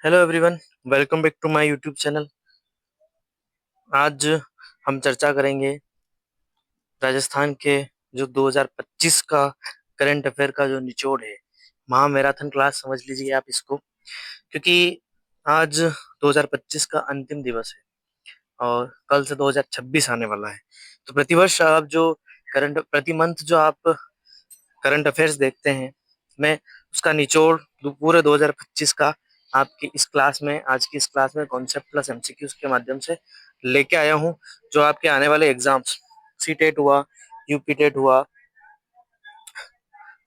Hello everyone, welcome back to my YouTube channel. आज हम चर्चा करेंगे राजस्थान के जो 2025 का करंट अफेयर का जो निचोड़ है। महा मैराथन क्लास समझ लीजिए आप इसको, क्योंकि आज 2025 का अंतिम दिवस है और कल से 2026 आने वाला है। तो प्रतिवर्ष आप जो करंट प्रति मंथ जो आप करंट अफेयर्स देखते हैं, मैं उसका निचोड़ पूरे 2025 का आपकी इस क्लास में, आज की इस क्लास में कॉन्सेप्ट प्लस एमसीक्यूज के माध्यम से लेके आया हूँ। जो आपके आने वाले एग्जाम्स, सी टेट हुआ, यूपी टेट हुआ,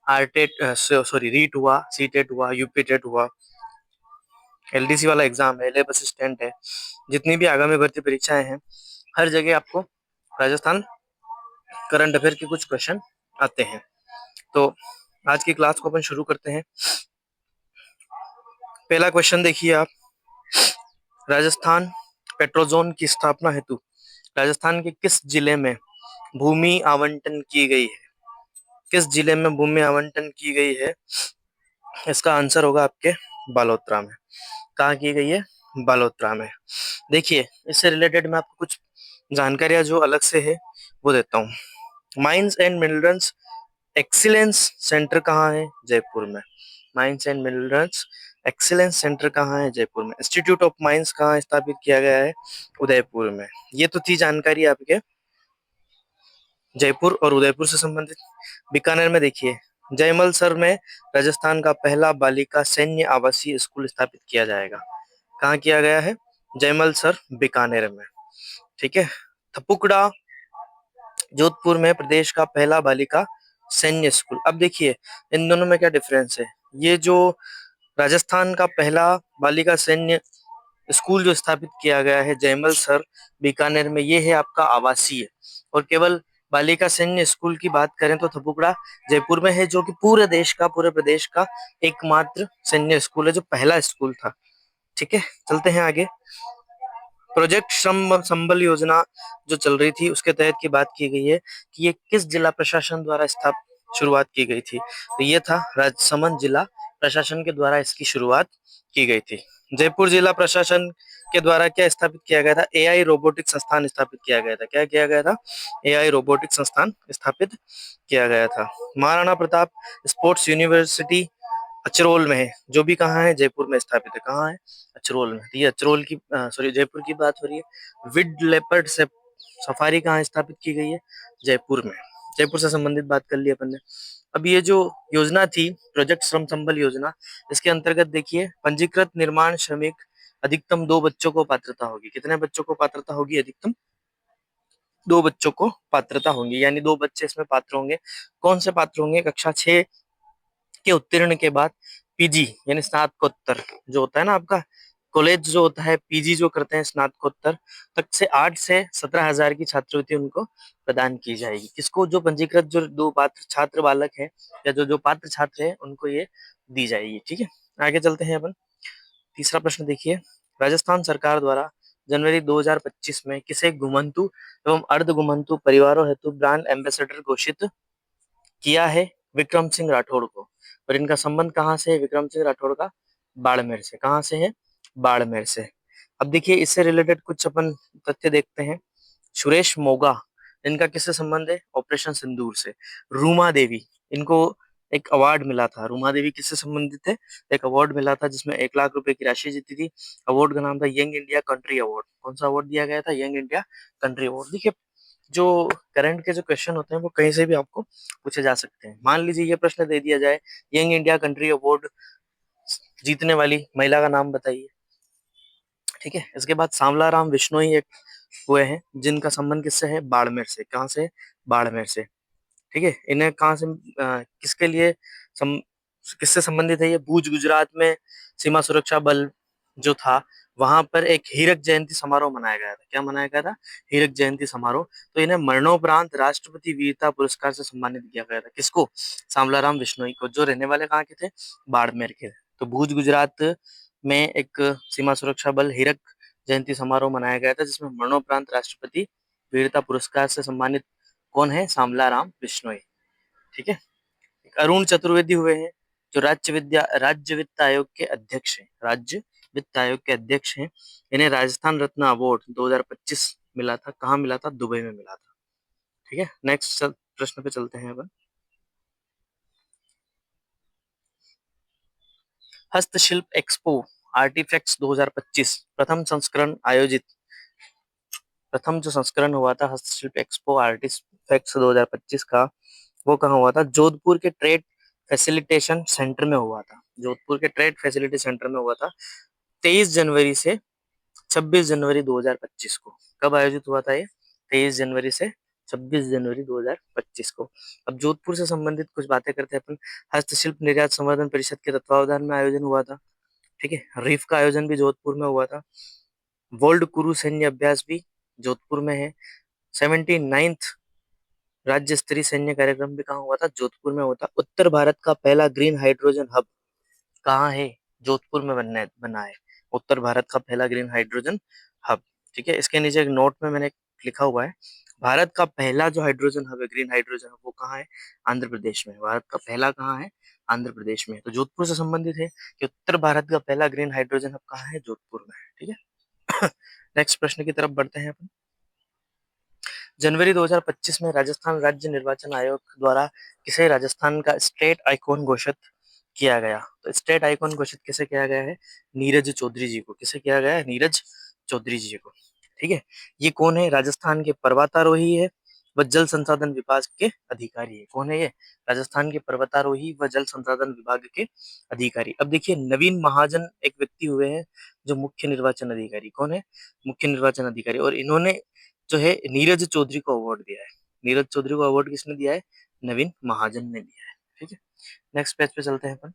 आर टेट सॉरी रीट हुआ, सी टेट हुआ, यूपी टेट हुआ, एलडीसी वाला एग्जाम है, लेब असिस्टेंट है, जितनी भी आगामी भर्ती परीक्षाएं हैं, हर जगह आपको राजस्थान करंट अफेयर के कुछ क्वेश्चन आते हैं। तो आज की क्लास को अपन शुरू करते हैं। पहला क्वेश्चन देखिए आप, राजस्थान पेट्रोजोन की स्थापना हेतु राजस्थान के किस जिले में भूमि आवंटन की गई है? किस जिले में भूमि आवंटन की गई है? इसका आंसर होगा आपके बालोतरा में। कहाँ की गई है? बालोतरा में। देखिए, इससे रिलेटेड मैं आपको कुछ जानकारियां जो अलग से है वो देता हूँ। Mines and minerals excellence centre कहाँ है? जयपुर में। Mines and minerals excellence centre कहाँ है? जयपुर में। इंस्टीट्यूट ऑफ माइंस कहाँ स्थापित किया गया है? उदयपुर में। ये तो थी जानकारी आपके जयपुर और उदयपुर से संबंधित। बीकानेर में देखिए, जयमलसर में राजस्थान का पहला बालिका सैन्य आवासीय स्कूल स्थापित किया जाएगा। कहाँ किया गया है? जयमलसर, बीकानेर में। ठीक है। थपुकड़ा जोधपुर में प्रदेश का पहला बालिका सैन्य स्कूल। अब देखिए, इन दोनों में क्या डिफरेंस है। ये जो राजस्थान का पहला बालिका सैन्य स्कूल जो स्थापित किया गया है जयमल सर, बीकानेर में, ये है आपका आवासीय। और केवल बालिका सैन्य स्कूल की बात करें तो थपुकड़ा जयपुर में है, जो कि पूरे देश का, पूरे प्रदेश का एकमात्र सैन्य स्कूल है, जो पहला स्कूल था। ठीक है, चलते हैं आगे। प्रोजेक्ट श्रम संबल योजना जो चल रही थी, उसके तहत की बात की गई है कि ये किस जिला प्रशासन द्वारा शुरुआत की गई थी? तो ये था राजसमंद जिला प्रशासन के द्वारा इसकी शुरुआत की गई थी। जयपुर जिला प्रशासन के द्वारा क्या स्थापित किया गया था? एआई रोबोटिक संस्थान स्थापित किया गया था। क्या किया गया था? एआई रोबोटिक संस्थान स्थापित किया गया था। महाराणा प्रताप स्पोर्ट्स यूनिवर्सिटी अचरोल में है, जो भी कहाँ है? जयपुर में स्थापित है। कहाँ है? अचरोल में। तो ये अचरोल की सॉरी जयपुर की बात हो रही है। विड लेपर्ड से सफारी कहाँ स्थापित की गई है? जयपुर में। जयपुर से संबंधित बात कर ली अपन ने। अब ये जो योजना थी, प्रोजेक्ट श्रम संबल योजना, इसके अंतर्गत देखिए, पंजीकृत निर्माण श्रमिक अधिकतम 2 बच्चों को पात्रता होगी। कितने बच्चों को पात्रता होगी? अधिकतम 2 बच्चों को पात्रता होंगी, यानी 2 बच्चे इसमें पात्र होंगे। कौन से पात्र होंगे? कक्षा 6 के उत्तीर्ण के बाद पीजी यानी स्नातकोत्तर जो होता है ना आपका, कॉलेज जो होता है, पीजी जो करते हैं स्नातकोत्तर तक, से 8 से 17 हजार की छात्रवृत्ति उनको प्रदान की जाएगी। किसको? जो पंजीकृत जो 2 पात्र छात्र बालक है, या जो जो पात्र छात्र है, उनको ये दी जाएगी। ठीक है, आगे चलते हैं अपन। तीसरा प्रश्न देखिए, राजस्थान सरकार द्वारा जनवरी 2025 में किसे घुमंतु एवं अर्ध घुमंतु परिवारों हेतु ब्रांड एम्बेसडर घोषित किया है? विक्रम सिंह राठौड़ को। और इनका संबंध कहाँ से है? विक्रम सिंह राठौड़ का बाड़मेर से। कहाँ से है? बाड़मेर से। अब देखिए, इससे रिलेटेड कुछ अपन तथ्य देखते हैं। सुरेश मोगा, इनका किससे संबंध है? ऑपरेशन सिंदूर से। रूमा देवी, इनको एक अवार्ड मिला था। रूमा देवी किससे संबंधित है? एक अवार्ड मिला था जिसमें 1 लाख रुपए की राशि जीती थी। अवार्ड का नाम था यंग इंडिया कंट्री अवार्ड। कौन सा अवार्ड दिया गया था? Young India country award. देखिए, जो करंट के जो क्वेश्चन होते हैं वो कहीं से भी आपको पूछे जा सकते हैं। मान लीजिए ये प्रश्न दे दिया जाए, यंग इंडिया कंट्री अवार्ड जीतने वाली महिला का नाम बताइए। ठीक है, इसके बाद सांवला राम विश्नोई एक हुए हैं, जिनका संबंध किससे है? बाड़मेर से। कहाँ से? बाड़मेर से। ठीक है, इन्हें कहाँ से किसके लिए सम, किससे संबंधित है? ये भूज गुजरात में सीमा सुरक्षा बल जो था, वहां पर एक हीरक जयंती समारोह मनाया गया था। क्या मनाया गया था? हीरक जयंती समारोह। तो इन्हें मरणोपरांत राष्ट्रपति वीरता पुरस्कार से सम्मानित किया गया था। किसको? सांवलाराम विश्नोई को, जो रहने वाले कहाँ के थे? बाड़मेर के। तो भूज गुजरात में एक सीमा सुरक्षा बल हीरक जयंती समारोह मनाया गया था, जिसमें मरणोपरांत राष्ट्रपति वीरता पुरस्कार से सम्मानित कौन है? सांवलाराम विश्नोई। ठीक है। अरुण चतुर्वेदी हुए हैं, जो राज्य वित्त आयोग के अध्यक्ष हैं। राज्य वित्त आयोग के अध्यक्ष हैं। इन्हें राजस्थान रत्न अवार्ड 2025 मिला था। कहाँ मिला था? दुबई में मिला था। ठीक है, नेक्स्ट प्रश्न पे चलते हैं अपन। हस्तशिल्प एक्सपो आर्टिफैक्ट्स 2025 प्रथम जो संस्करण हुआ था हस्तशिल्प एक्सपो आर्टिफैक्ट्स 2025 का, वो कहाँ हुआ था? जोधपुर के ट्रेड फैसिलिटेशन सेंटर में हुआ था। जोधपुर के ट्रेड फैसिलिटी सेंटर में हुआ था 23 जनवरी से 26 जनवरी 2025 को। कब आयोजित हुआ था ये? 23 जनवरी से 26 जनवरी 2025 को। अब जोधपुर से संबंधित कुछ बातें करते हैं अपन। हस्तशिल्प निर्यात संवर्धन परिषद के तत्वावधान में आयोजन हुआ था। ठीक है, रीफ का आयोजन भी जोधपुर में हुआ था। वर्ल्ड कुरु सैन्य अभ्यास भी जोधपुर में है। 79th राज्य स्तरीय सैन्य कार्यक्रम भी कहाँ हुआ था? जोधपुर में हुआ था। उत्तर भारत का पहला ग्रीन हाइड्रोजन हब कहाँ है? जोधपुर में बना है उत्तर भारत का पहला ग्रीन हाइड्रोजन हब। ठीक है, इसके नीचे एक नोट में मैंने लिखा हुआ है, भारत का पहला जो हाइड्रोजन हब है, ग्रीन हाइड्रोजन हब, वो कहाँ है? आंध्र प्रदेश में। भारत का पहला कहाँ है? आंध्र प्रदेश में। तो जोधपुर से संबंधित है कि उत्तर भारत का पहला ग्रीन हाइड्रोजन हब कहाँ है? जोधपुर में है। ठीक है, नेक्स्ट प्रश्न की तरफ बढ़ते हैं अपन। जनवरी 2025 में राजस्थान राज्य निर्वाचन आयोग द्वारा किसे राजस्थान का स्टेट आइकॉन घोषित किया गया? तो स्टेट आइकॉन घोषित किसे किया गया है? नीरज चौधरी जी को। किसे किया गया है? नीरज चौधरी जी को। ठीक है, ये कौन है? राजस्थान के पर्वतारोही है व जल संसाधन विभाग के अधिकारी है। कौन है ये? राजस्थान के पर्वतारोही व जल संसाधन विभाग के अधिकारी। अब देखिए, नवीन महाजन एक व्यक्ति हुए हैं जो मुख्य निर्वाचन अधिकारी। कौन है? मुख्य निर्वाचन अधिकारी। और इन्होंने जो है नीरज चौधरी को अवार्ड दिया है। नीरज चौधरी को अवार्ड किसने दिया है? नवीन महाजन ने दिया है। ठीक है, नेक्स्ट पेज पे चलते हैं अपन।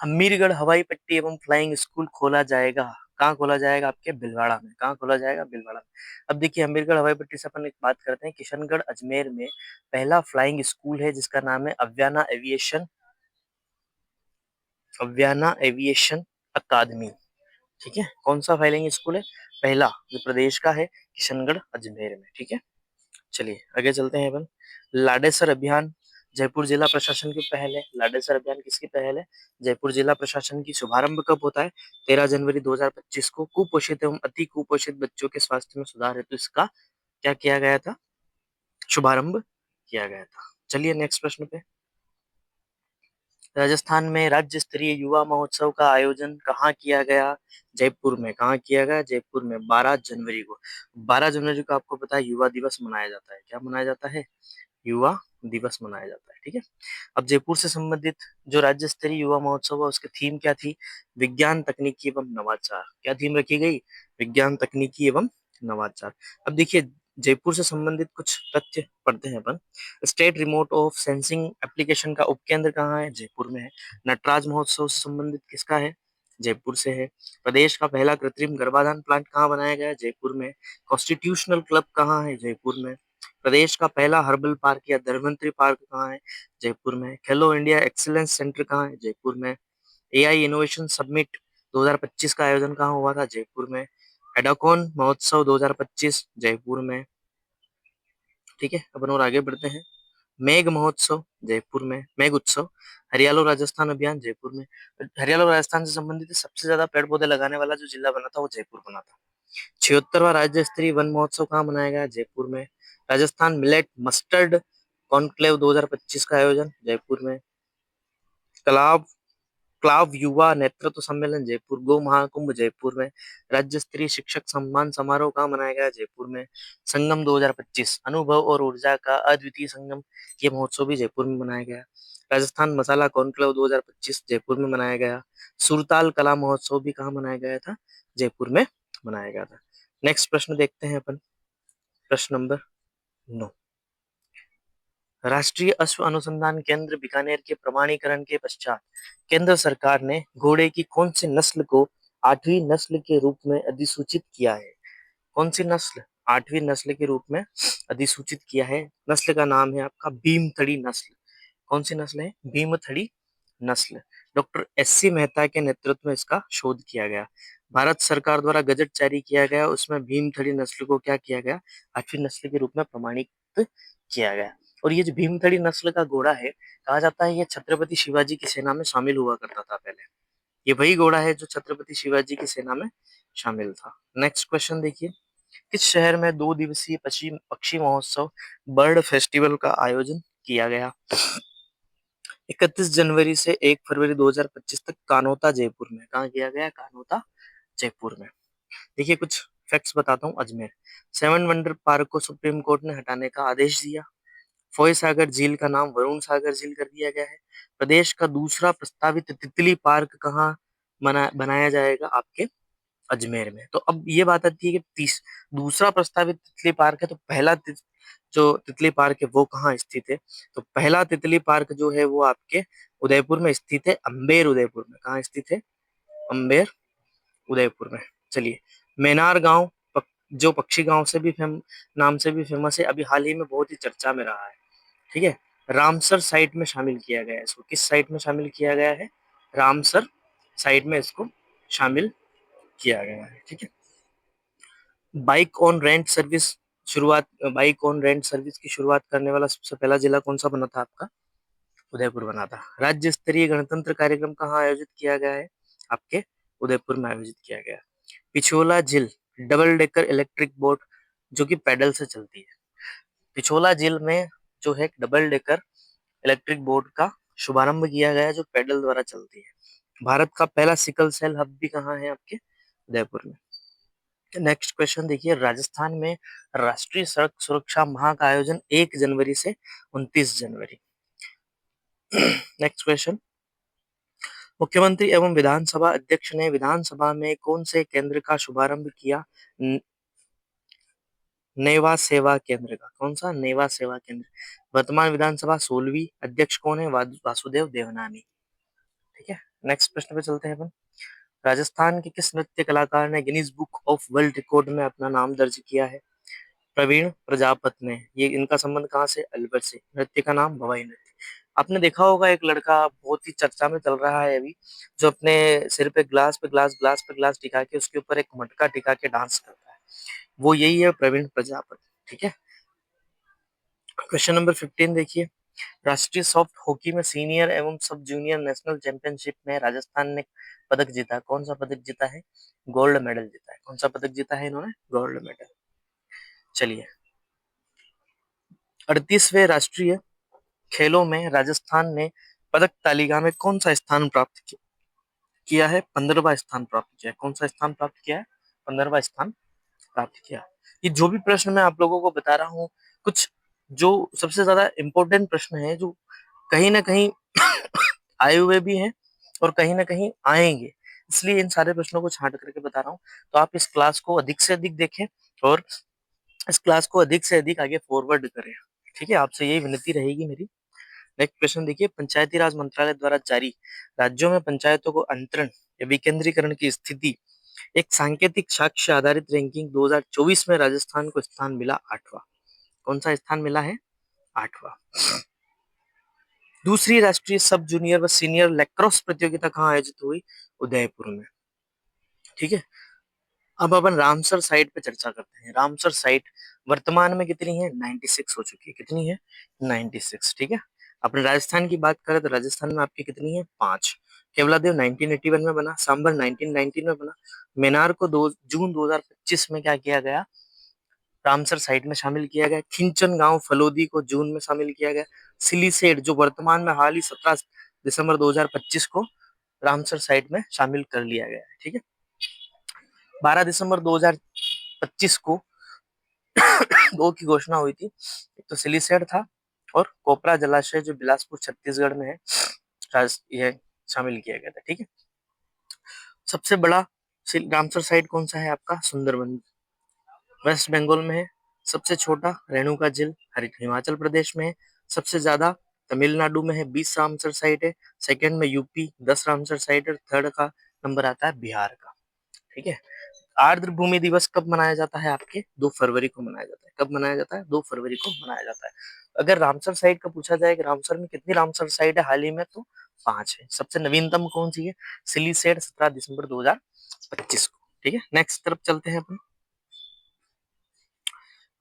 अमीरगढ़ हवाई पट्टी एवं फ्लाइंग स्कूल खोला जाएगा। कहाँ खोला जाएगा? आपके भीलवाड़ा में। कहाँ खोला जाएगा? भीलवाड़ा में। अब देखिए, अमीरगढ़ हवाई पट्टी से अपन एक बात करते हैं। किशनगढ़ अजमेर में पहला फ्लाइंग स्कूल है जिसका नाम है अव्याना एविएशन अकादमी। ठीक है, कौन सा फ्लाइंग स्कूल है? पहला जो प्रदेश का है, किशनगढ़ अजमेर में। ठीक है, चलिए आगे चलते हैं अपन। लाडेसर अभियान जयपुर जिला प्रशासन की पहल है। लाडेसर अभियान किसकी पहल है? जयपुर जिला प्रशासन की। शुभारंभ कब होता है? 13 जनवरी 2025 को। कुपोषित एवं अति कुपोषित बच्चों के स्वास्थ्य में सुधार हेतु इसका क्या किया गया था? शुभारंभ किया गया था। चलिए नेक्स्ट प्रश्न पे। राजस्थान में राज्य स्तरीय युवा महोत्सव का आयोजन कहाँ किया गया? जयपुर में। कहाँ किया गया? जयपुर में, 12 जनवरी को। 12 जनवरी को आपको पता है युवा दिवस मनाया जाता है। क्या मनाया जाता है? युवा दिवस मनाया जाता है। ठीक है, अब जयपुर से संबंधित जो राज्य स्तरीय युवा महोत्सव है उसकी थीम क्या थी? विज्ञान तकनीकी एवं नवाचार। क्या थीम रखी गई? विज्ञान तकनीकी एवं नवाचार। अब देखिए, जयपुर से संबंधित कुछ तथ्य पढ़ते हैं अपन। State remote of sensing application का उपकेंद्र कहाँ है? जयपुर में है। नटराज महोत्सव से संबंधित किसका है? जयपुर से है। प्रदेश का पहला कृत्रिम गर्भाधान प्लांट कहाँ बनाया गया है? जयपुर में। कॉन्स्टिट्यूशनल क्लब कहाँ है? जयपुर में। प्रदेश का पहला हर्बल पार्क या धन्वंतरी पार्क कहाँ है? जयपुर में। खेलो इंडिया एक्सीलेंस सेंटर कहाँ है? जयपुर में। एआई इनोवेशन समिट 2025 का आयोजन कहाँ हुआ था? जयपुर में। एडाकॉन महोत्सव 2025 जयपुर में। ठीक है, अपन और आगे बढ़ते हैं। मेघ महोत्सव जयपुर में। मेघ उत्सव। हरियालो राजस्थान अभियान जयपुर में। हरियालो राजस्थान से संबंधित सबसे ज्यादा पेड़ पौधे लगाने वाला जो जिला बना था वो जयपुर बना था। 76वां राज्य स्तरीय वन महोत्सव कहाँ मनाया गया? जयपुर में। राजस्थान मिलेट मस्टर्ड कॉन्क्लेव 2025 का आयोजन जयपुर में। क्लाव क्लाव युवा नेतृत्व सम्मेलन जयपुर। गो महाकुंभ जयपुर में। राज्य स्तरीय शिक्षक सम्मान समारोह कहाँ मनाया गया? जयपुर में। संगम 2025 अनुभव और ऊर्जा का अद्वितीय संगम, ये महोत्सव भी जयपुर में मनाया गया। राजस्थान मसाला कॉन्क्लेव 2025 जयपुर में मनाया गया। सुरताल कला महोत्सव भी कहाँ मनाया गया था? जयपुर में मनाया गया था। नेक्स्ट प्रश्न देखते हैं अपन। प्रश्न नंबर 9। राष्ट्रीय अश्व अनुसंधान केंद्र बीकानेर के प्रमाणीकरण के पश्चात केंद्र सरकार ने घोड़े की कौन सी नस्ल को 8वीं नस्ल के रूप में अधिसूचित किया है? कौन सी नस्ल 8वीं नस्ल के रूप में अधिसूचित किया है? नस्ल का नाम है आपका भीमथड़ी नस्ल। कौन सी नस्ल है? भीमथड़ी नस्ल। डॉक्टर एस सी मेहता के नेतृत्व में इसका शोध किया गया। भारत सरकार द्वारा गजट जारी किया गया, उसमें भीमथड़ी नस्ल को क्या किया गया? 8वीं नस्ल के रूप में प्रमाणित किया गया। और ये जो भीमथड़ी नस्ल का घोड़ा है, कहा जाता है ये छत्रपति शिवाजी की सेना में शामिल हुआ करता था पहले। ये वही घोड़ा है जो छत्रपति शिवाजी की सेना में शामिल था। नेक्स्ट क्वेश्चन देखिए, किस शहर में 2 दिवसीय पक्षी पक्षी महोत्सव बर्ड फेस्टिवल का आयोजन किया गया? 31 जनवरी से 1 फरवरी 2025 तक कानोता जयपुर में। कहाँ किया गया? कानोता जयपुर में। देखिए कुछ फैक्ट्स बताता हूँ। अजमेर, 7 वंडर पार्क को सुप्रीम कोर्ट ने हटाने का आदेश दिया। फोय सागर झील का नाम वरुण सागर झील कर दिया गया है। प्रदेश का दूसरा प्रस्तावित तितली पार्क कहाँ बनाया जाएगा? आपके अजमेर में। तो अब ये बात आती है कि दूसरा प्रस्तावित तितली पार्क है, तो जो तितली पार्क है वो कहाँ स्थित है? तो पहला तितली पार्क जो है वो आपके उदयपुर में स्थित है, अंबेर उदयपुर में। कहाँ स्थित है? अंबेर उदयपुर में। चलिए, मेनार गांव जो पक्षी गांव से भी नाम से भी फेमस है, अभी हाल ही में बहुत ही चर्चा में रहा है। ठीक है, रामसर साइट में शामिल किया गया है इसको। किस साइट में शामिल किया गया है? रामसर साइट में इसको शामिल किया गया है। ठीक है, bike on rent service bike on rent service की शुरुआत करने वाला सबसे पहला जिला कौन सा बना था? आपका उदयपुर बना था। राज्य स्तरीय गणतंत्र कार्यक्रम कहाँ आयोजित किया गया है? आपके उदयपुर में आयोजित किया गया। पिछोला झील डबल डेकर इलेक्ट्रिक बोट जो कि पैडल से चलती है। पिछोला झील में जो है डबल डेकर इलेक्ट्रिक बोट का शुभारंभ किया गया है, जो पैडल द्वारा चलती है। भारत का पहला सिकल सेल हब भी कहाँ है? आपके उदयपुर में। नेक्स्ट क्वेश्चन देखिए, राजस्थान में राष्ट्रीय सड़क सुरक्षा माह का आयोजन 1 जनवरी से 29 जनवरी। नेक्स्ट क्वेश्चन, मुख्यमंत्री एवं विधानसभा अध्यक्ष ने विधानसभा में कौन से केंद्र का शुभारंभ किया? नेवा सेवा केंद्र का। कौन सा? नेवा सेवा केंद्र। वर्तमान विधानसभा 16वीं अध्यक्ष कौन है? वासुदेव देवनानी। ठीक है, नेक्स्ट प्रश्न पे चलते हैं अपन। राजस्थान के किस नृत्य कलाकार ने Guinness book of world record में अपना नाम दर्ज किया है? प्रवीण प्रजापत ने। ये इनका संबंध कहाँ से? अलवर से। नृत्य का नाम भवाई नृत्य। आपने देखा होगा एक लड़का बहुत ही चर्चा में चल रहा है अभी, जो अपने सिर पे ग्लास टिका के उसके ऊपर एक मटका टिका के डांस करता है, वो यही है प्रवीण प्रजापत। ठीक है, क्वेश्चन नंबर 15 देखिए, राष्ट्रीय सॉफ्ट हॉकी में सीनियर एवं सब जूनियर नेशनल चैंपियनशिप में राजस्थान ने पदक जीता। कौन सा पदक जीता है? गोल्ड मेडल जीता है। कौन सा पदक जीता है इन्होंने? Gold medal. चलिए, 38वें राष्ट्रीय खेलों में राजस्थान ने पदक तालिका में कौन सा स्थान प्राप्त किया है? 15वां स्थान प्राप्त किया है। कौन सा स्थान प्राप्त किया है? 15वां स्थान प्राप्त किया। ये जो भी प्रश्न मैं आप लोगों को बता रहा हूँ, कुछ जो सबसे ज्यादा इंपॉर्टेंट प्रश्न है, जो कहीं ना कहीं आए हुए भी हैं और कहीं ना कहीं आएंगे, इसलिए इन सारे प्रश्नों को छांट करके बता रहा हूँ। तो आप इस क्लास को अधिक से अधिक देखें और इस क्लास को अधिक से अधिक आगे फॉरवर्ड करें। ठीक है, आपसे यही विनती रहेगी मेरी। नेक्स्ट क्वेश्चन देखिए, पंचायती राज मंत्रालय द्वारा जारी राज्यों में पंचायतों को अंतरण या विकेंद्रीकरण की स्थिति एक सांकेतिक साक्ष्य आधारित रैंकिंग 2024 में राजस्थान को स्थान मिला 8वां। कौन सा स्थान मिला है? 8वां। दूसरी राष्ट्रीय सब जूनियर व सीनियर लैक्रोस प्रतियोगिता कहाँ आयोजित हुई? उदयपुर में। ठीक है, अब अपन रामसर साइट पे चर्चा करते हैं। रामसर साइट वर्तमान में कितनी है? 96 हो चुकी है। कितनी है? 96। ठीक है, अपने राजस्थान की बात करें तो राजस्थान में आपकी कितनी है? 5। केवलादेव 1981 में बना, सांबर 1919 में बना। मेनार को जून 2025 में क्या किया गया? रामसर साइट में शामिल किया गया। खिंचन गांव फलोदी को जून में शामिल किया गया। सिलीसेड जो वर्तमान में हाल ही 17 दिसंबर 2025 को रामसर साइट में शामिल कर लिया गया है। ठीक है, 12 दिसंबर 2025 को दो की घोषणा हुई थी। एक तो सिलीसेड था और कोपरा जलाशय जो बिलासपुर छत्तीसगढ़ में है, यह शामिल किया गया था। ठीक है, सबसे बड़ा रामसर साइट कौन सा है? आपका सुंदरबन वेस्ट बंगाल में है। सबसे छोटा रेणुका झील हिमाचल प्रदेश में है। सबसे ज्यादा तमिलनाडु में है, 20 रामसर साइट है। सेकंड में यूपी 10 रामसर साइट है। थर्ड का नंबर आता है बिहार का। ठीक है, आर्द्र भूमि दिवस कब मनाया जाता है? आपके 2 फरवरी को मनाया जाता है। कब मनाया जाता है? 2 फरवरी को मनाया जाता है। अगर रामसर साइट का पूछा जाए कि रामसर में कितनी रामसर साइट है हाल ही में, तो 5 है। सबसे नवीनतम कौन सी है? सिलीसेड 17 दिसंबर 2025 को। ठीक है, नेक्स्ट तरफ चलते हैं अपन।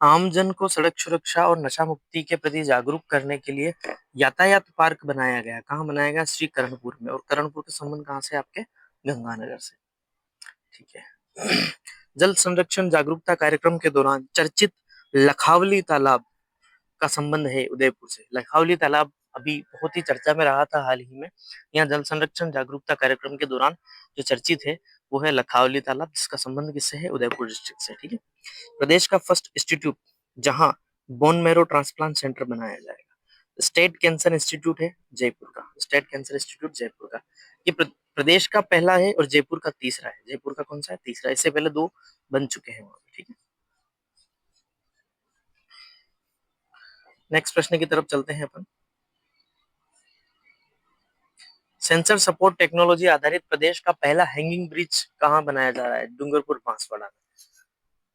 आमजन को सड़क सुरक्षा और नशा मुक्ति के प्रति जागरूक करने के लिए यातायात पार्क बनाया गया। कहाँ बनाया गया? श्री करणपुर में। और करणपुर के संबंध कहाँ से? आपके गंगानगर से। ठीक है। जल संरक्षण जागरूकता कार्यक्रम के दौरान चर्चित लखावली तालाब का संबंध है उदयपुर से। लखावली तालाब अभी बहुत ही चर्चा में रहा था हाल ही में। यहाँ जल संरक्षण जागरूकता कार्यक्रम के दौरान जो चर्चित है वो है लखावली तालाब, जिसका संबंध किससे है? उदयपुर डिस्ट्रिक्ट से। ठीक है। प्रदेश का फर्स्ट इंस्टीट्यूट जहां बोन मैरो ट्रांसप्लांट सेंटर बनाया जाएगा, स्टेट कैंसर इंस्टीट्यूट है जयपुर का। स्टेट कैंसर इंस्टीट्यूट जयपुर का। ये प्रदेश का पहला है और जयपुर का तीसरा है। जयपुर का कौन सा है? तीसरा। इससे पहले दो बन चुके हैं वहां पे। ठीक है। नेक्स्ट प्रश्न की तरफ चलते हैं अपन। सेंसर सपोर्ट टेक्नोलॉजी आधारित प्रदेश का पहला हैंगिंग ब्रिज कहाँ बनाया जा रहा है? डूंगरपुर बांसवाड़ा में।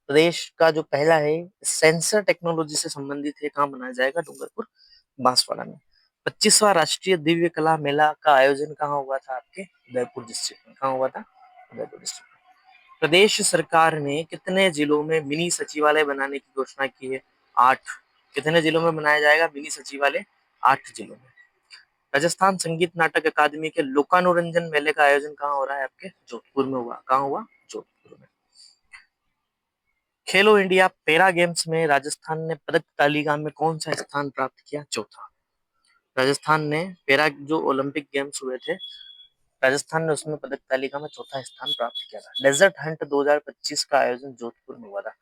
प्रदेश का जो पहला है सेंसर टेक्नोलॉजी से संबंधित है, कहाँ बनाया जाएगा? डूंगरपुर बांसवाड़ा में। 25वां राष्ट्रीय दिव्य कला मेला का आयोजन कहाँ हुआ था? आपके उदयपुर डिस्ट्रिक्ट में। कहाँ हुआ था? उदयपुर डिस्ट्रिक्ट में। प्रदेश सरकार ने कितने जिलों में मिनी सचिवालय बनाने की घोषणा की है? 8। कितने जिलों में बनाया जाएगा मिनी सचिवालय? 8 जिलों में। राजस्थान संगीत नाटक अकादमी के लोकानुरंजन मेले का आयोजन कहाँ हो रहा है? आपके जोधपुर में हुआ। कहाँ हुआ? जोधपुर में। खेलो इंडिया पैरा गेम्स में राजस्थान ने पदक तालिका में कौन सा स्थान प्राप्त किया? चौथा। राजस्थान ने पैरा जो ओलंपिक गेम्स हुए थे, राजस्थान ने उसमें पदक तालिका में चौथा स्थान प्राप्त किया था। डेजर्ट हंट 2025 का आयोजन जोधपुर में हुआ था।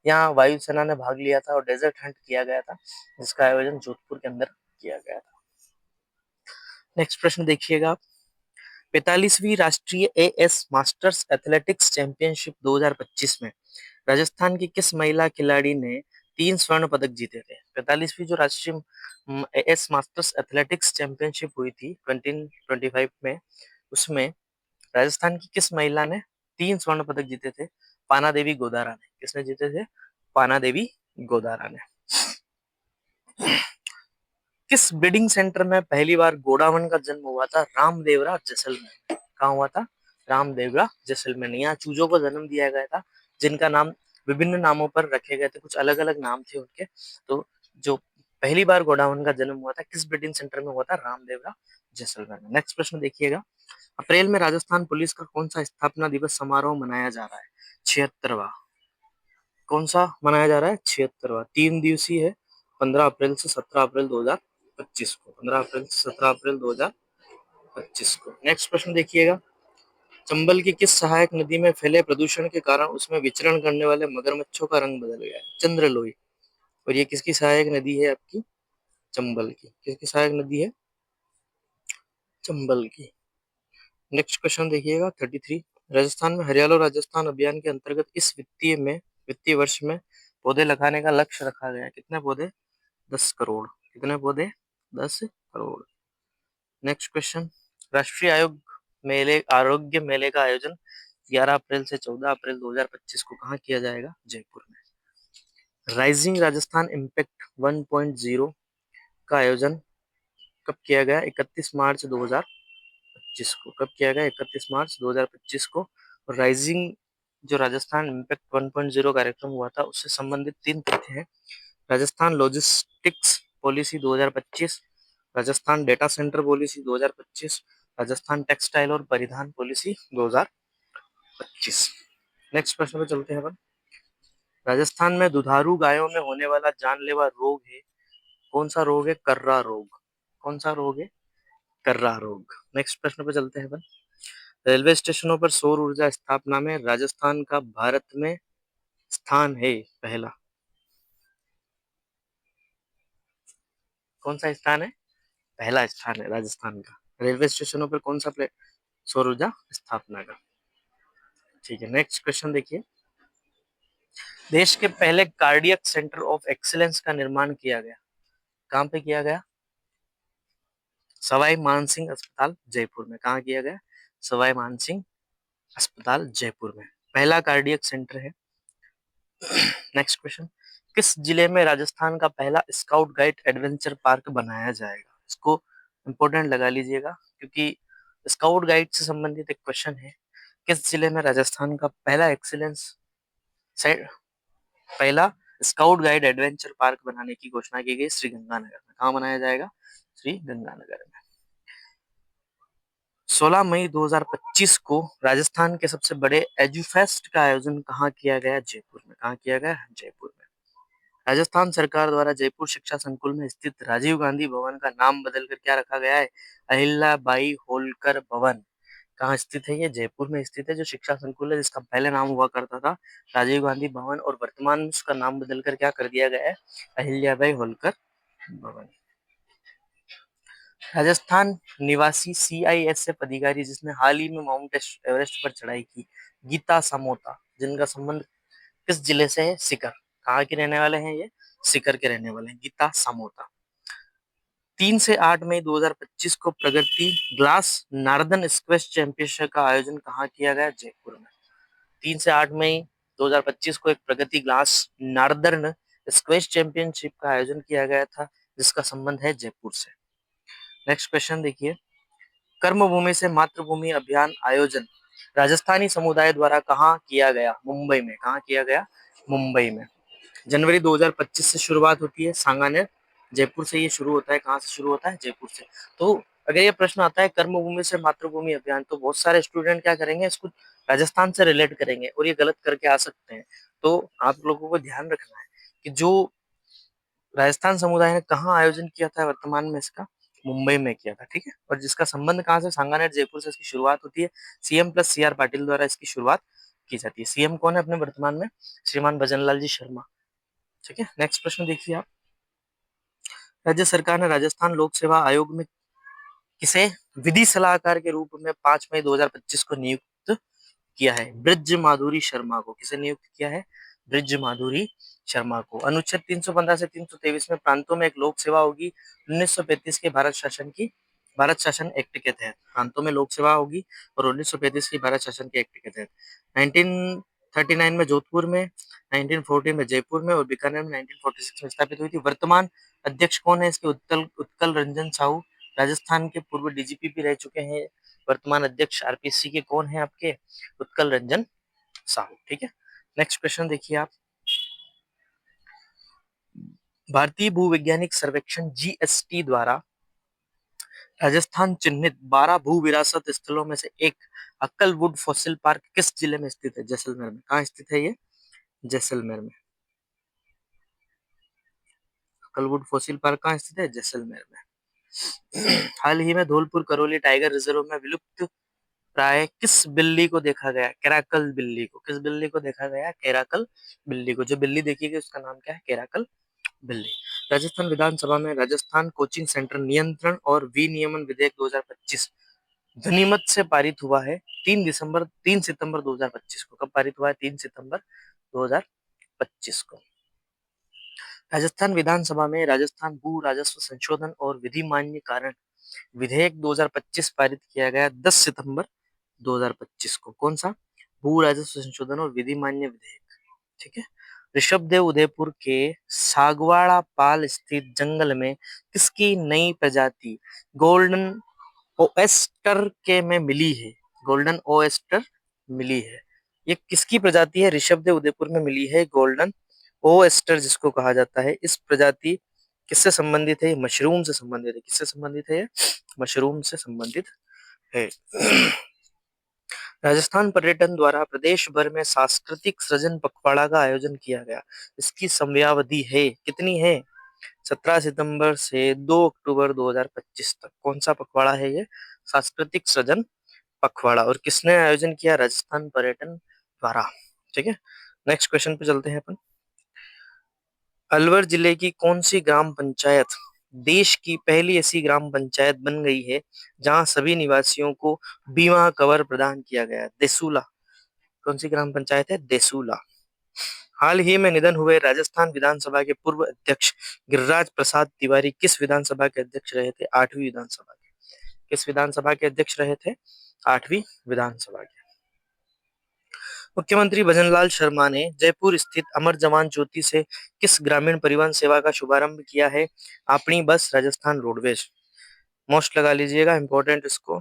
यहाँ वायुसेना ने भाग लिया था और डेजर्ट हंट किया गया था, जिसका आयोजन जोधपुर के अंदर किया गया था। नेक्स्ट प्रश्न देखिएगा। 45वीं राष्ट्रीय एएस मास्टर्स एथलेटिक्स चैंपियनशिप 2025 में राजस्थान की किस महिला खिलाड़ी ने 3 स्वर्ण पदक जीते थे? 45वीं जो राष्ट्रीय एएस मास्टर्स एथलेटिक्स चैंपियनशिप हुई थी 2025 में, उसमें राजस्थान की किस महिला ने 3 स्वर्ण पदक जीते थे? पाना देवी गोदारा ने। किसने जीते थे? पाना देवी गोदारा ने। किस ब्रीडिंग सेंटर में पहली बार गोडावन का जन्म हुआ था? रामदेवरा जैसलमेर में। कहाँ हुआ था? रामदेवरा जैसलमेर में। यहाँ चूजों को जन्म दिया गया था, जिनका नाम विभिन्न नामों पर रखे गए थे, कुछ अलग अलग नाम थे उनके। तो जो पहली बार गोडावन का जन्म हुआ था किस ब्रीडिंग सेंटर में हुआ था? रामदेवरा जैसलमेर में। नेक्स्ट प्रश्न देखिएगा। अप्रैल में राजस्थान पुलिस का कौन सा स्थापना दिवस समारोह मनाया जा रहा है? 76वां। कौन सा मनाया जा रहा है? 76वां। 3 दिवसीय है, 15 अप्रैल से 17 अप्रैल 2025 को। 15 अप्रैल से 17 अप्रैल 2025 को। नेक्स्ट प्रश्न देखिएगा। चंबल की किस सहायक नदी में फैले प्रदूषण के कारण उसमें विचरण करने वाले मगरमच्छों का रंग बदल गया है? चंद्रलोई। और ये किसकी सहायक नदी है? आपकी चंबल की। किसकी सहायक नदी है? चंबल की। नेक्स्ट क्वेश्चन देखिएगा 33। राजस्थान में हरियालो राजस्थान अभियान के अंतर्गत इस वित्तीय वर्ष में पौधे लगाने का लक्ष्य रखा गया है। कितने पौधे? 10 करोड़। कितने पौधे? 10 करोड़। Next question. राष्ट्रीय आरोग्य मेले का आयोजन 11 अप्रैल से 14 अप्रैल 2025 को कहाँ किया जाएगा? जयपुर में। राइजिंग राजस्थान इम्पैक्ट 1.0 का आयोजन कब किया गया? 31 मार्च 2025 को। कब किया गया? 31 मार्च 2025 को। और राइजिंग जो राजस्थान इम्पैक्ट 1.0 कार्यक्रम हुआ था, उससे संबंधित 3 तथ्य हैं। Rajasthan logistics policy 2025, Rajasthan data centre policy 2025, Rajasthan textile और परिधान पॉलिसी 2025। नेक्स्ट प्रश्न पे चलते हैं अपन। राजस्थान में दुधारू गायों में होने वाला जानलेवा रोग है, कौन सा रोग है? कर्रा रोग। कौन सा रोग है? कर्रा रोग। नेक्स्ट प्रश्न पे चलते हैं अपन। रेलवे स्टेशनों पर सौर ऊर्जा स्थापना में राजस्थान का भारत में स्थान है पहला। कौन सा स्थान है? पहला स्थान है राजस्थान का रेलवे स्टेशनों पर कौन सा सौर ऊर्जा स्थापना का। ठीक है। नेक्स्ट क्वेश्चन देखिए। देश के पहले कार्डियक सेंटर ऑफ एक्सीलेंस का निर्माण किया गया, कहाँ पे किया गया? सवाई मानसिंह अस्पताल जयपुर में। कहाँ किया गया? सवाई मानसिंह अस्पताल जयपुर में पहला कार्डियक सेंटर है। Next question. किस जिले में राजस्थान का पहला स्काउट गाइड एडवेंचर पार्क बनाया जाएगा? इसको इंपॉर्टेंट लगा लीजिएगा, क्योंकि स्काउट गाइड से संबंधित एक क्वेश्चन है। किस जिले में राजस्थान का पहला स्काउट गाइड एडवेंचर पार्क बनाने की घोषणा की गई? श्री गंगानगर में। कहाँ बनाया जाएगा? श्री गंगानगर में। 16 मई 2025 को राजस्थान के सबसे बड़े एजुफेस्ट का आयोजन कहाँ किया गया? जयपुर में। कहाँ किया गया? जयपुर में। राजस्थान सरकार द्वारा जयपुर शिक्षा संकुल में स्थित राजीव गांधी भवन का नाम बदलकर क्या रखा गया है? अहिल्या बाई होलकर भवन। कहाँ स्थित है? ये जयपुर में स्थित है। जो शिक्षा संकुल है जिसका पहले नाम हुआ करता था राजीव गांधी भवन, और वर्तमान में उसका नाम बदलकर क्या कर दिया गया है? अहिल्याबाई होलकर भवन। राजस्थान निवासी सीआईएसएफ अधिकारी जिसने हाल ही में माउंट एवरेस्ट पर चढ़ाई की, गीता समोता, जिनका संबंध किस जिले से है? सीकर। कहाँ के रहने वाले हैं ये? सीकर के रहने वाले हैं, गीता समोता। 3 से 8 मई 2025 को प्रगति ग्लास नार्दन स्क्वैश चैंपियनशिप का आयोजन कहाँ किया गया? जयपुर में। 3 से 8 मई 2025 को एक प्रगति ग्लास नार्दर्न स्क्वैश चैंपियनशिप का आयोजन किया गया था, जिसका संबंध है जयपुर से। नेक्स्ट क्वेश्चन देखिए, कर्मभूमि से मातृभूमि अभियान आयोजन राजस्थानी समुदाय द्वारा कहाँ किया गया? मुंबई में। कहाँ किया गया? मुंबई में। जनवरी 2025 से शुरुआत होती है। सांगानेर जयपुर से ये शुरू होता है। कहाँ से शुरू होता है? जयपुर से। तो अगर ये प्रश्न आता है कर्मभूमि से मातृभूमि अभियान, तो बहुत सारे स्टूडेंट क्या करेंगे, इसको राजस्थान से रिलेट करेंगे और ये गलत करके आ सकते हैं। तो आप लोगों को ध्यान रखना है कि जो राजस्थान समुदाय ने कहाँ आयोजन किया था वर्तमान में, इसका मुंबई में किया था। ठीक है। और जिसका संबंध कहाँ से? सांगानेर जयपुर से इसकी शुरुआत होती है। सीएम प्लस सीआर पाटिल द्वारा इसकी शुरुआत की जाती है। सीएम कौन है अपने वर्तमान में? श्रीमान भजनलाल जी शर्मा। ठीक है। नेक्स्ट प्रश्न देखिए आप, राज्य सरकार ने राजस्थान लोक सेवा आयोग में किसे विधि सलाहकार के रूप में 5 मई 2025 को नियुक्त किया है? ब्रिज माधुरी शर्मा को। किसे नियुक्त किया है? ब्रिज माधुरी शर्मा को। अनुच्छेद 315 से 323 में प्रांतों में एक लोक सेवा होगी 1935 के भारत शासन एक्ट के तहत। प्रांतों में लोक सेवा होगी और 1935 की भारत शासन के एक्ट के तहत। 1939 में जोधपुर में, 1914 में जयपुर में और बीकानेर में 1946 में स्थापित हुई थी। वर्तमान अध्यक्ष कौन है इसके? उत्कल उत्कल रंजन साहू, राजस्थान के पूर्व डीजीपी भी रह चुके हैं। वर्तमान अध्यक्ष आरपीसी के कौन है आपके? उत्कल रंजन साहू। ठीक है। नेक्स्ट क्वेश्चन देखिए आप, भारतीय भूवैज्ञानिक सर्वेक्षण जीएसटी द्वारा राजस्थान चिन्हित 12 भू विरासत स्थलों में से एक अक्कलवुड फॉसिल पार्क किस जिले में स्थित है? जैसलमेर में। कहाँ स्थित है ये? जैसलमेर में। अक्कलवुड फॉसिल पार्क कहाँ स्थित है? जैसलमेर में। हाल ही में धौलपुर करौली टाइगर रिजर्व में विलुप्त प्राय किस बिल्ली को देखा गया? केराकल बिल्ली को। किस बिल्ली को देखा गया? केराकल बिल्ली को। जो बिल्ली देखी गई उसका नाम क्या है? केराकल बिल्ली। राजस्थान विधानसभा में राजस्थान कोचिंग सेंटर नियंत्रण और विनियमन विधेयक 2025 ध्वनिमत से पारित हुआ है 3 सितंबर 2025 को। कब पारित हुआ है? 3 सितंबर 2025 को। राजस्थान विधानसभा में राजस्थान भू राजस्व संशोधन और विधि मान्य कारण विधेयक 2025 पारित किया गया 10 सितंबर 2025 को। कौन सा? भू राजस्व संशोधन और विधि मान्य विधेयक। ठीक है। ऋषभदेव उदयपुर के सागवाड़ा पाल स्थित जंगल में किसकी नई प्रजाति गोल्डन ओएस्टर के में मिली है? गोल्डन ओएस्टर मिली है। ये किसकी प्रजाति है? ऋषभदेव उदयपुर में मिली है गोल्डन ओएस्टर, जिसको कहा जाता है। इस प्रजाति किससे संबंधित है? मशरूम से संबंधित है। किससे संबंधित है? मशरूम से संबंधित है। राजस्थान पर्यटन द्वारा प्रदेश भर में सांस्कृतिक सृजन पखवाड़ा का आयोजन किया गया। इसकी समयावधि है कितनी है? 17 सितंबर से 2 अक्टूबर 2025 तक। कौन सा पखवाड़ा है ये? सांस्कृतिक सृजन पखवाड़ा। और किसने आयोजन किया? राजस्थान पर्यटन द्वारा। ठीक है। नेक्स्ट क्वेश्चन पे चलते हैं अपन। अलवर जिले की कौन सी ग्राम पंचायत देश की पहली ऐसी ग्राम पंचायत बन गई है जहां सभी निवासियों को बीमा कवर प्रदान किया गया है? देसूला। कौन सी ग्राम पंचायत है? देसूला। हाल ही में निधन हुए राजस्थान विधानसभा के पूर्व अध्यक्ष गिरिराज प्रसाद तिवारी किस विधानसभा के अध्यक्ष रहे थे? 8वीं विधानसभा के। किस विधानसभा के अध्यक्ष रहे थे? 8वीं विधानसभा के। मुख्यमंत्री भजनलाल शर्मा ने जयपुर स्थित अमर जवान ज्योति से किस ग्रामीण परिवहन सेवा का शुभारंभ किया है? अपनी बस राजस्थान रोडवेज। मोस्ट लगा लीजिएगा, इंपॉर्टेंट इसको।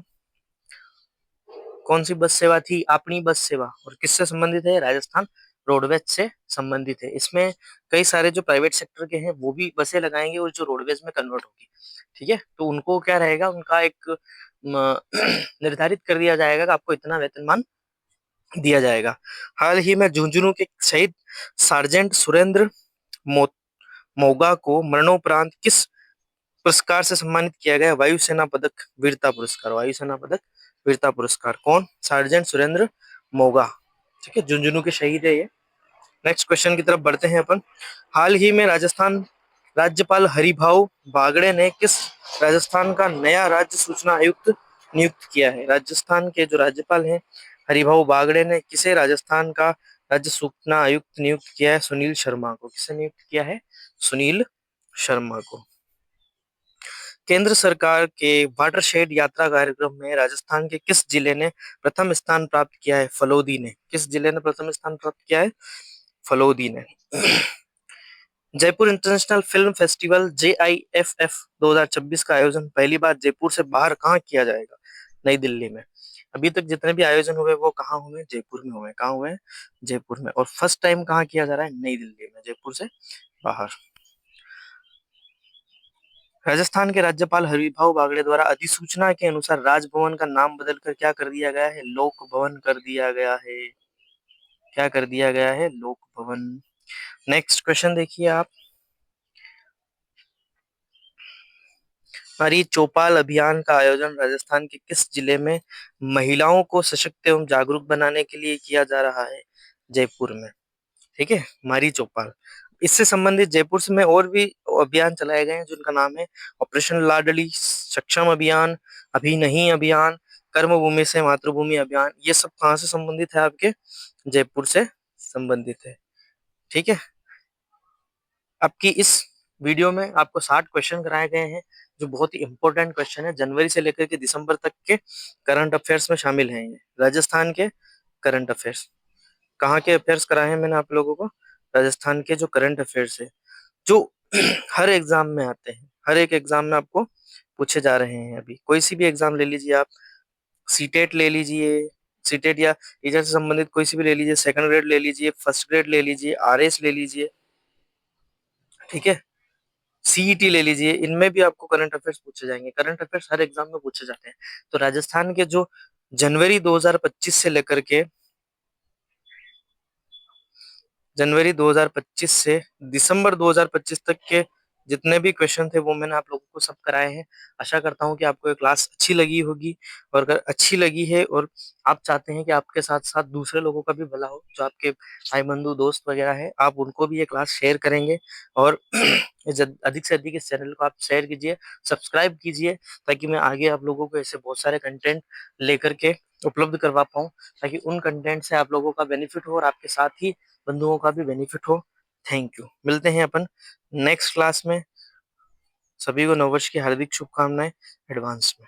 कौन सी बस सेवा थी? अपनी बस सेवा। और किससे संबंधित है? राजस्थान रोडवेज से संबंधित है। इसमें कई सारे जो प्राइवेट सेक्टर के हैं वो भी बसें लगाएंगे और जो रोडवेज में कन्वर्ट होगी। ठीक है। तो उनको क्या रहेगा? उनका एक निर्धारित कर दिया जाएगा कि आपको इतना वेतनमान दिया जाएगा। हाल ही में झुंझुनू के शहीद सार्जेंट सुरेंद्र मो, मोगा को मरणोपरांत किस पुरस्कार से सम्मानित किया गया? वायुसेना पदक वीरता पुरस्कार। वायुसेना पदक वीरता पुरस्कार। कौन? सार्जेंट सुरेंद्र मोगा। ठीक है, झुंझुनू के शहीद है ये। नेक्स्ट क्वेश्चन की तरफ बढ़ते हैं अपन। हाल ही में राजस्थान राज्यपाल हरिभाऊ बागड़े ने किस राजस्थान का नया राज्य सूचना आयुक्त नियुक्त किया है? राजस्थान के जो राज्यपाल हैं हरिभाऊ बागड़े ने किसे राजस्थान का राज्य सूचना आयुक्त नियुक्त किया है? सुनील शर्मा को। किसे नियुक्त किया है? सुनील शर्मा को। केंद्र सरकार के वाटरशेड यात्रा कार्यक्रम में राजस्थान के किस जिले ने प्रथम स्थान प्राप्त किया है? फलोदी ने। किस जिले ने प्रथम स्थान प्राप्त किया है? फलोदी ने। Jaipur international film festival JIFF 2026 का आयोजन पहली बार जयपुर से बाहर कहाँ किया जाएगा? नई दिल्ली में। अभी तक जितने भी आयोजन हुए वो कहाँ हुए? जयपुर में हुए। कहाँ हुए? जयपुर में। और फर्स्ट टाइम कहाँ किया जा रहा है? नई दिल्ली में, जयपुर से बाहर। राजस्थान के राज्यपाल हरिभाऊ बागड़े द्वारा अधिसूचना के अनुसार राजभवन का नाम बदलकर क्या कर दिया गया है? लोक भवन कर दिया गया है। क्या कर दिया गया है? लोक भवन। नेक्स्ट क्वेश्चन देखिए आप। हरी चौपाल अभियान का आयोजन राजस्थान के किस जिले में महिलाओं को सशक्त एवं जागरूक बनाने के लिए किया जा रहा है? जयपुर में। ठीक है, मारी चौपाल। इससे संबंधित जयपुर से में और भी अभियान चलाए गए हैं जिनका नाम है ऑपरेशन लाडली, सक्षम अभियान, अभी नहीं अभियान, कर्मभूमि से मातृभूमि अभियान। ये सब कहाँ से संबंधित है? आपके जयपुर से संबंधित है। ठीक है, आपकी इस वीडियो में आपको 60 क्वेश्चन कराए गए हैं जो बहुत ही इंपॉर्टेंट क्वेश्चन है। जनवरी से लेकर के दिसंबर तक के करंट अफेयर्स में शामिल हैं। ये राजस्थान के करंट अफेयर्स। कहाँ के अफेयर्स कराए हैं मैंने आप लोगों को? राजस्थान के जो करंट अफेयर्स है, जो हर एग्जाम में आते हैं, हर एक एग्जाम में आपको पूछे जा रहे हैं। अभी कोई सी भी एग्जाम ले लीजिए आप, सीटेट ले लीजिए, सीटेट या टीचर से संबंधित कोई सी भी ले लीजिए, सेकंड ग्रेड ले लीजिए, फर्स्ट ग्रेड ले लीजिए, RS ले लीजिए, ठीक है, CET ले लीजिए, इनमें भी आपको करंट अफेयर्स पूछे जाएंगे। करंट अफेयर्स हर एग्जाम में पूछे जाते हैं। तो राजस्थान के जो जनवरी 2025 से लेकर के जनवरी 2025 से दिसंबर 2025 तक के जितने भी क्वेश्चन थे वो मैंने आप लोगों को सब कराए हैं। आशा करता हूं कि आपको ये क्लास अच्छी लगी होगी, और अगर अच्छी लगी है और आप चाहते हैं कि आपके साथ साथ दूसरे लोगों का भी भला हो, जो आपके भाई बंधु दोस्त वगैरह है, आप उनको भी ये क्लास शेयर करेंगे। और अधिक से अधिक इस चैनल को आप शेयर कीजिए, सब्सक्राइब कीजिए, ताकि मैं आगे आप लोगों को ऐसे बहुत सारे कंटेंट लेकर के उपलब्ध करवा पाऊँ, ताकि उन कंटेंट से आप लोगों का बेनिफिट हो और आपके साथ ही बंधुओं का भी बेनिफिट हो। Thank you. मिलते हैं अपन नेक्स्ट क्लास में। सभी को नववर्ष की हार्दिक शुभकामनाएं एडवांस में।